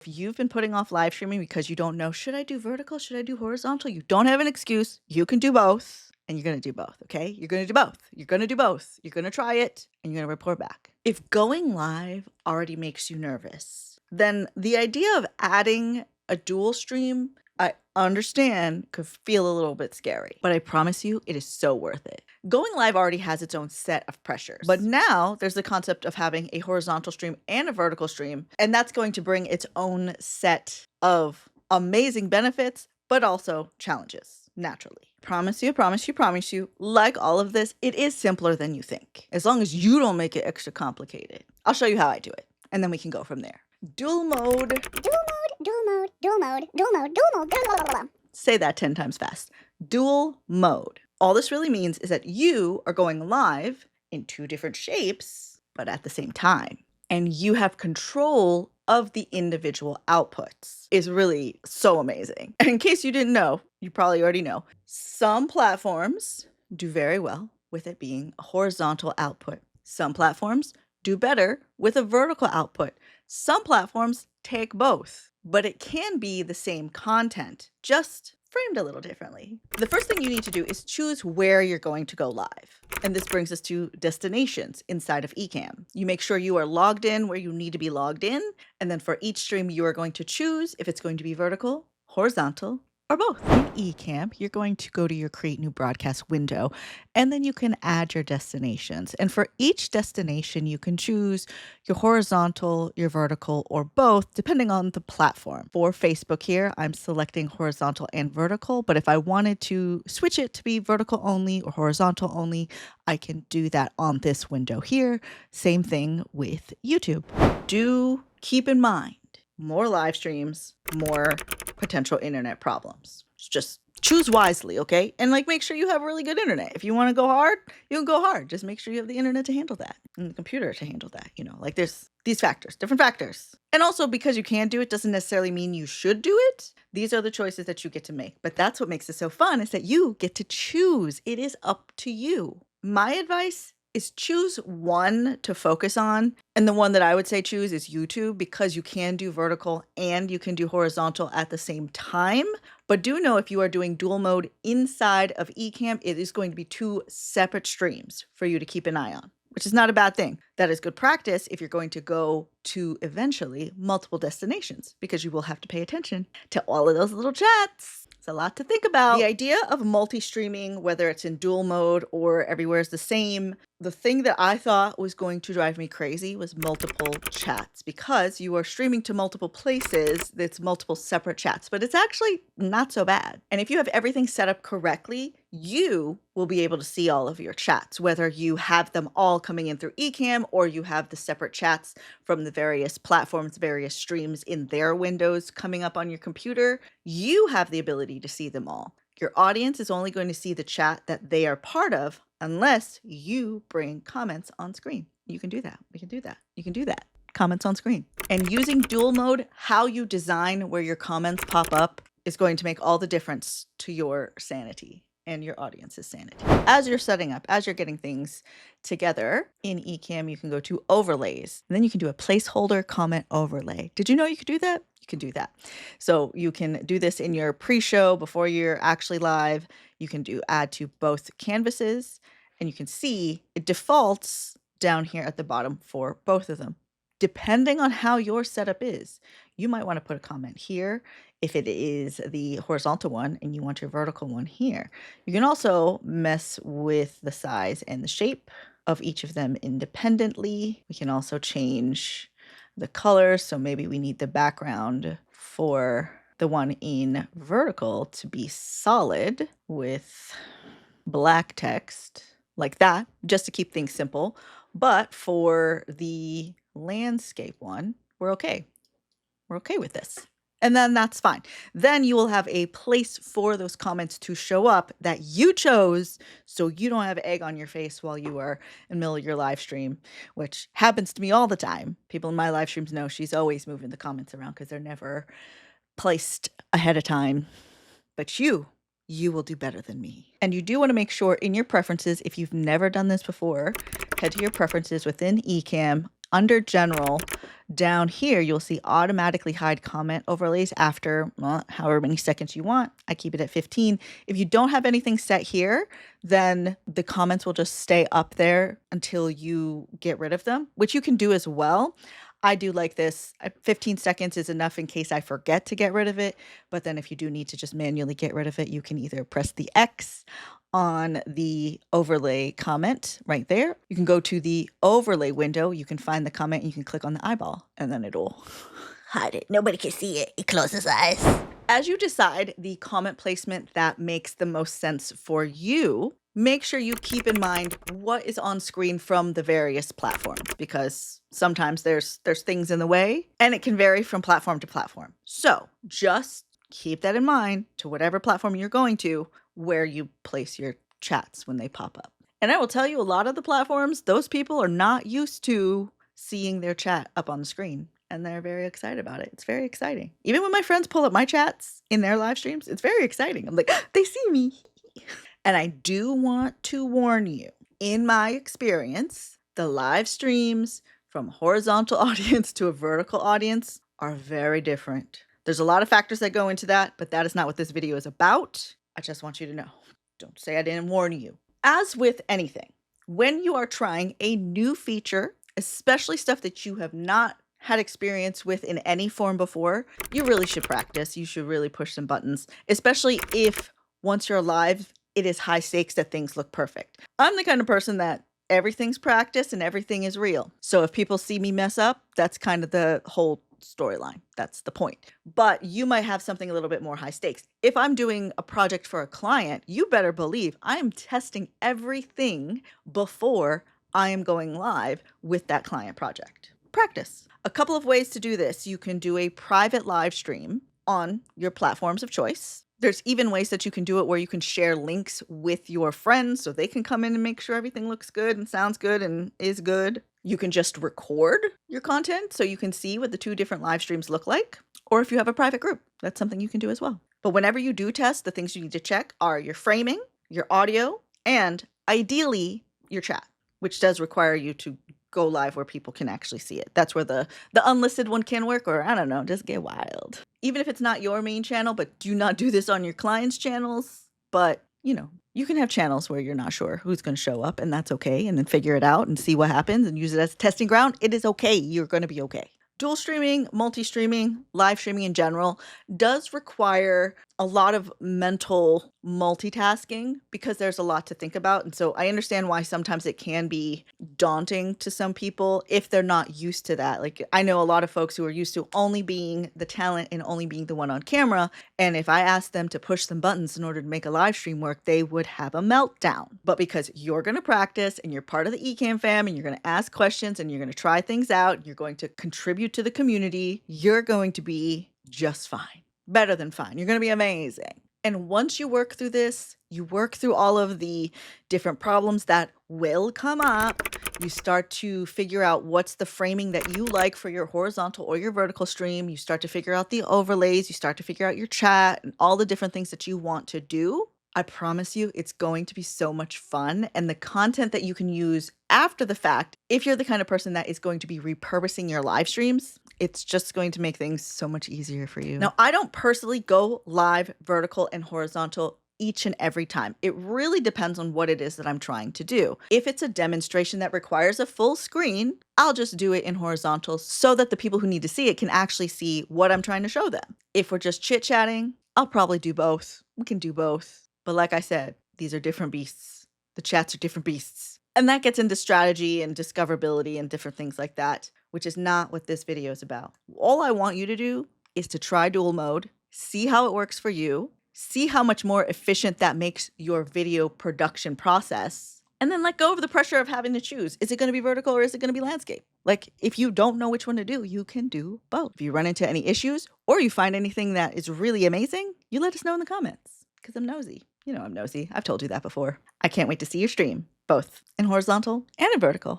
If you've been putting off live streaming because you don't know, should I do vertical? Should I do horizontal? You don't have an excuse. You can do both, and you're going to do both, okay? You're going to do both. You're going to do both. You're going to try it, and you're going to report back. If going live already makes you nervous, then the idea of adding a dual stream, I understand, could feel a little bit scary, but I promise you it is so worth it. Going live already has its own set of pressures, but now there's the concept of having a horizontal stream and a vertical stream, and that's going to bring its own set of amazing benefits, but also challenges, naturally. Promise you, like all of this, it is simpler than you think, as long as you don't make it extra complicated. I'll show you how I do it, and then we can go from there. Dual mode. Say that 10 times fast. Dual mode. All this really means is that you are going live in two different shapes, but at the same time. And you have control of the individual outputs. It's really so amazing. And in case you didn't know, you probably already know, some platforms do very well with it being a horizontal output. Some platforms do better with a vertical output. Some platforms take both, but it can be the same content, just framed a little differently. The first thing you need to do is choose where you're going to go live. And this brings us to destinations inside of Ecamm. You make sure you are logged in where you need to be logged in. And then for each stream, you are going to choose if it's going to be vertical, horizontal, or both. In Ecamm, you're going to go to your Create New Broadcast window, and then you can add your destinations. And for each destination, you can choose your horizontal, your vertical, or both, depending on the platform. For Facebook here, I'm selecting horizontal and vertical, but if I wanted to switch it to be vertical only or horizontal only, I can do that on this window here. Same thing with YouTube. Do keep in mind, more live streams, more potential internet problems. Just choose wisely, okay? And make sure you have really good internet. If you want to go hard, you can go hard. Just make sure you have the internet to handle that and the computer to handle that. There's these factors, different factors. And also, because you can do it doesn't necessarily mean you should do it. These are the choices that you get to make. But that's what makes it so fun, is that you get to choose. It is up to you. My advice is choose one to focus on. And the one that I would say choose is YouTube, because you can do vertical and you can do horizontal at the same time. But do know, if you are doing dual mode inside of Ecamm, it is going to be two separate streams for you to keep an eye on, which is not a bad thing. That is good practice if you're going to go to eventually multiple destinations, because you will have to pay attention to all of those little chats. It's a lot to think about. The idea of multi-streaming, whether it's in dual mode or everywhere is the same, the thing that I thought was going to drive me crazy was multiple chats, because you are streaming to multiple places, that's multiple separate chats, but it's actually not so bad. And if you have everything set up correctly, you will be able to see all of your chats, whether you have them all coming in through Ecamm or you have the separate chats from the various platforms, various streams in their windows coming up on your computer. You have the ability to see them all. Your audience is only going to see the chat that they are part of unless you bring comments on screen. You can do that. We can do that. You can do that. Comments on screen. And using dual mode, how you design where your comments pop up is going to make all the difference to your sanity and your audience's sanity. As you're setting up, as you're getting things together in Ecamm, you can go to overlays, and then you can do a placeholder comment overlay. Did you know you could do that? You can do that. So you can do this in your pre-show before you're actually live. You can do add to both canvases, and you can see it defaults down here at the bottom for both of them. Depending on how your setup is, you might want to put a comment here if it is the horizontal one and you want your vertical one here. You can also mess with the size and the shape of each of them independently. We can also change the color. So maybe we need the background for the one in vertical to be solid with black text like that, just to keep things simple. But for the landscape one, we're okay. We're okay with this. And then that's fine. Then you will have a place for those comments to show up that you chose, so you don't have egg on your face while you are in the middle of your live stream, which happens to me all the time. People in my live streams know she's always moving the comments around because they're never placed ahead of time. But you will do better than me. And you do want to make sure in your preferences, if you've never done this before, head to your preferences within Ecamm. Under general, down here, you'll see automatically hide comment overlays after however many seconds you want. I keep it at 15. If you don't have anything set here, then the comments will just stay up there until you get rid of them, which you can do as well. I do like this. 15 seconds is enough in case I forget to get rid of it. But then if you do need to just manually get rid of it, you can either press the X on the overlay comment right there. You can go to the overlay window. You can find the comment. And you can click on the eyeball and then it'll hide it. Nobody can see it. It closes eyes. As you decide the comment placement that makes the most sense for you, make sure you keep in mind what is on screen from the various platforms, because sometimes there's things in the way and it can vary from platform to platform. So just keep that in mind to whatever platform you're going to, where you place your chats when they pop up. And I will tell you, a lot of the platforms, those people are not used to seeing their chat up on the screen. And they're very excited about it. It's very exciting. Even when my friends pull up my chats in their live streams, it's very exciting. I'm like, they see me. And I do want to warn you, in my experience, the live streams from a horizontal audience to a vertical audience are very different. There's a lot of factors that go into that, but that is not what this video is about. I just want you to know. Don't say I didn't warn you. As with anything, when you are trying a new feature, especially stuff that you have not had experience with in any form before, you really should practice. You should really push some buttons, especially if once you're live, it is high stakes that things look perfect. I'm the kind of person that everything's practice and everything is real. So if people see me mess up, that's kind of the whole storyline. That's the point. But you might have something a little bit more high stakes. If I'm doing a project for a client, you better believe I am testing everything before I am going live with that client project. Practice. A couple of ways to do this. You can do a private live stream on your platforms of choice. There's even ways that you can do it where you can share links with your friends so they can come in and make sure everything looks good and sounds good and is good. You can just record your content so you can see what the two different live streams look like. Or if you have a private group, that's something you can do as well. But whenever you do test, the things you need to check are your framing, your audio, and ideally your chat, which does require you to go live where people can actually see it. That's where the unlisted one can work, or I don't know, just get wild. Even if it's not your main channel, but do not do this on your clients' channels. But, you know, you can have channels where you're not sure who's going to show up, and that's okay. And then figure it out and see what happens and use it as a testing ground. It is okay. You're going to be okay. Dual streaming, multi-streaming, live streaming in general does require a lot of mental multitasking because there's a lot to think about. And so I understand why sometimes it can be daunting to some people if they're not used to that. Like, I know a lot of folks who are used to only being the talent and only being the one on camera. And if I asked them to push some buttons in order to make a live stream work, they would have a meltdown. But because you're going to practice and you're part of the Ecamm fam and you're going to ask questions and you're going to try things out, you're going to contribute to the community, you're going to be just fine. Better than fine. You're going to be amazing. And once you work through this, you work through all of the different problems that will come up. You start to figure out what's the framing that you like for your horizontal or your vertical stream. You start to figure out the overlays. You start to figure out your chat and all the different things that you want to do. I promise you, it's going to be so much fun. And the content that you can use after the fact, if you're the kind of person that is going to be repurposing your live streams, it's just going to make things so much easier for you. Now, I don't personally go live vertical and horizontal each and every time. It really depends on what it is that I'm trying to do. If it's a demonstration that requires a full screen, I'll just do it in horizontal so that the people who need to see it can actually see what I'm trying to show them. If we're just chit-chatting, I'll probably do both. We can do both. But like I said, these are different beasts. The chats are different beasts. And that gets into strategy and discoverability and different things like that, which is not what this video is about. All I want you to do is to try dual mode, see how it works for you, see how much more efficient that makes your video production process, and then let go of the pressure of having to choose. Is it going to be vertical or is it going to be landscape? Like, if you don't know which one to do, you can do both. If you run into any issues or you find anything that is really amazing, you let us know in the comments because I'm nosy. You know I'm nosy. I've told you that before. I can't wait to see your stream, both in horizontal and in vertical.